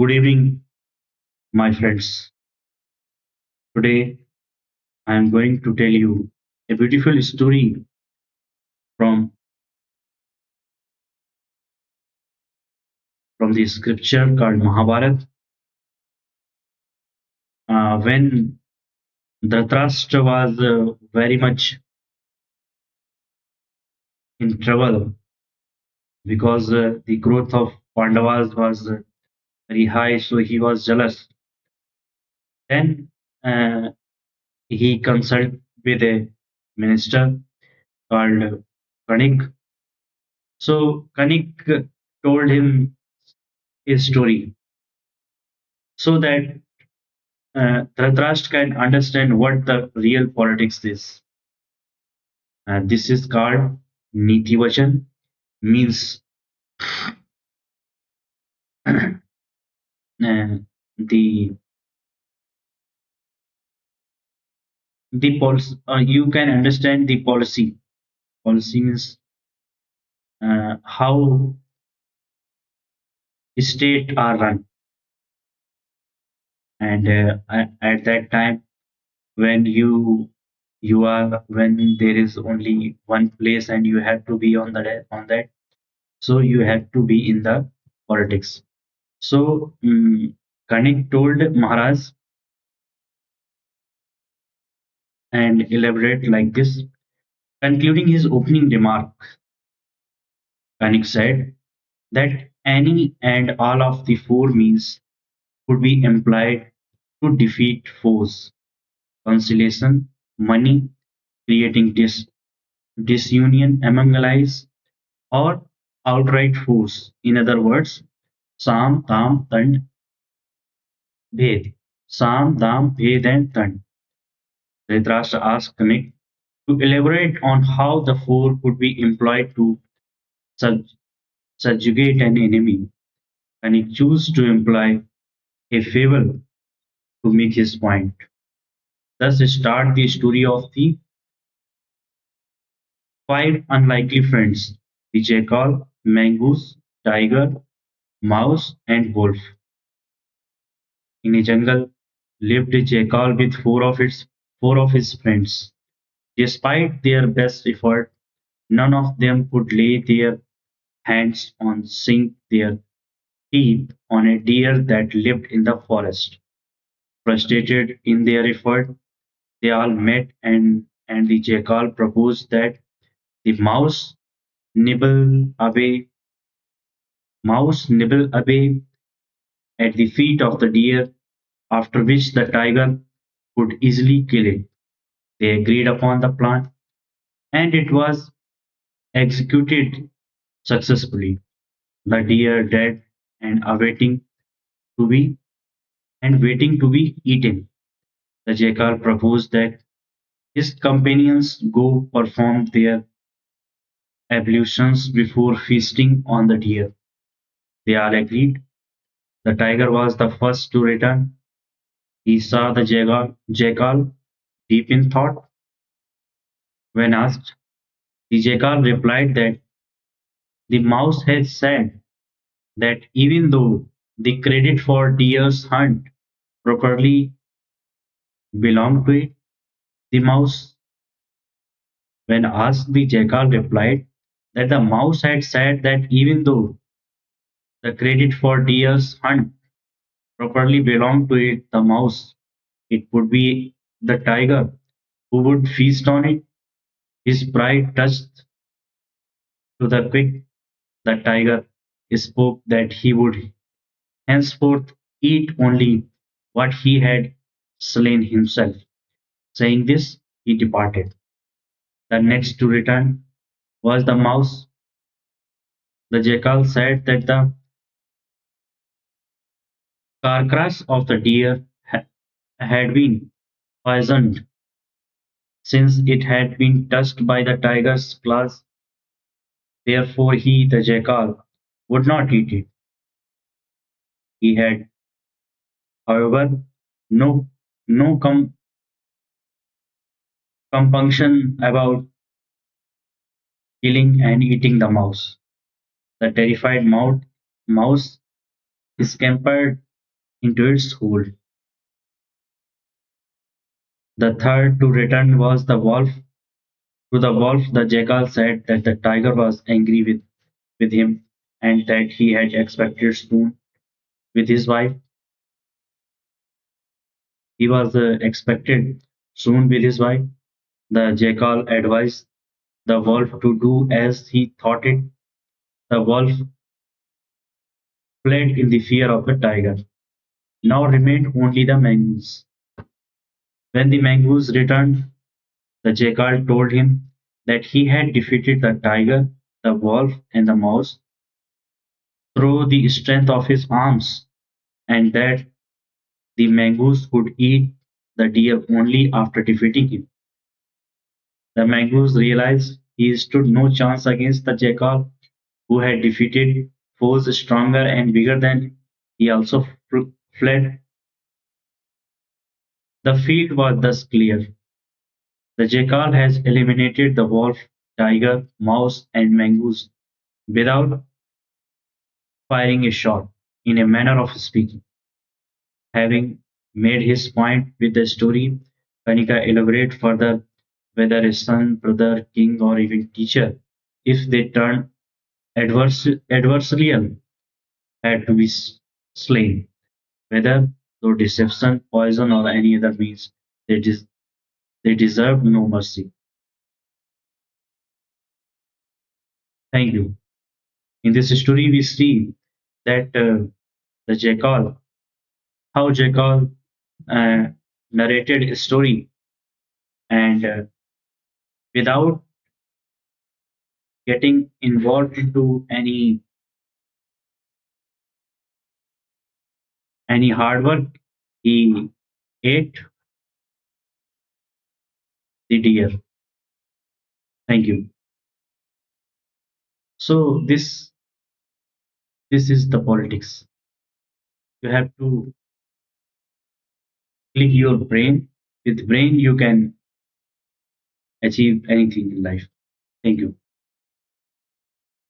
Good evening, my friends. Today I am going to tell you a beautiful story from, from the scripture called Mahabharat. When Dhratrastra was very much in trouble because the growth of Pandavas was very high, so he was jealous. Then uh, he consulted with a minister called Kanik. So Kanik told him his story so that Dhritarashtra can understand what the real politics is. This is called Niti Vachan, means the policy. You can understand the policy. Policy means how state are run, and at that time when when there is only one place and you have to be on that, so you have to be in the politics. So Kanik told Maharaj and elaborate like this. Concluding his opening remark, Kanik said that any and all of the four means could be employed to defeat foes: conciliation, money, creating disunion among allies, or outright force. In other words, Sam, Tam, Tand, Bhed. Sam, Dam, Bhed, and Tand. Dhritarashtra asked Kanik to elaborate on how the four could be employed to sub- subjugate an enemy, and he chose to employ a fable to make his point. Thus start the story of the five unlikely friends: the jackal, mongoose, tiger, mouse, and wolf. In a jungle lived a jackal with four of his friends. Despite their best effort, none of them could lay their hands on sink their teeth on a deer that lived in the forest. Frustrated in their effort, they all met, and the jackal proposed that the nibble away nibble away at the feet of the deer, after which the tiger could easily kill it. They agreed upon the plan, and it was executed successfully. The deer dead and to be waiting to be eaten. The jackal proposed that his companions go perform their ablutions before feasting on the deer. They all agreed. The tiger was the first to return. He saw the jackal deep in thought. When asked, the jackal replied that the mouse had said that even though the credit for deer's hunt properly belonged to it, the mouse, when asked, the jackal replied that the mouse had said that even though the credit for deer's hunt properly belonged to it, the mouse, it would be the tiger who would feast on it. His pride touched to the quick. The tiger spoke that he would henceforth eat only what he had slain himself. Saying this, he departed. The next to return was the mouse. The jackal said that the carcass of the deer had been poisoned since it had been touched by the tiger's claws. Therefore, he, the jackal, would not eat it. He had, however, no no compunction about killing and eating the mouse. The terrified mouse scampered into its hold. The third to return was the wolf. To the wolf, the jackal said that the tiger was angry with him and that he had expected soon with his wife. He was expected soon with his wife. The jackal advised the wolf to do as he thought it. The wolf fled in the fear of the tiger. Now remained only the mongoose. When the mongoose returned, the jackal told him that he had defeated the tiger, the wolf, and the mouse through the strength of his arms, and that the mongoose could eat the deer only after defeating him. The mongoose realized he stood no chance against the jackal, who had defeated foes stronger and bigger than him. He also fled. The field was thus clear. The jackal has eliminated the wolf, tiger, mouse, and mongoose without firing a shot, in a manner of speaking. Having made his point with the story, Kanika elaborate further whether a son, brother, king, or even teacher, if they turn adversarial, had to be slain, whether through deception, poison, or any other means, they, they deserve no mercy. Thank you. In this story, we see that the jackal, how jackal uh, narrated a story and without getting involved into any hard work, he ate the deer. Thank you. So this is the politics. You have to click your brain. With brain, you can achieve anything in life. Thank you.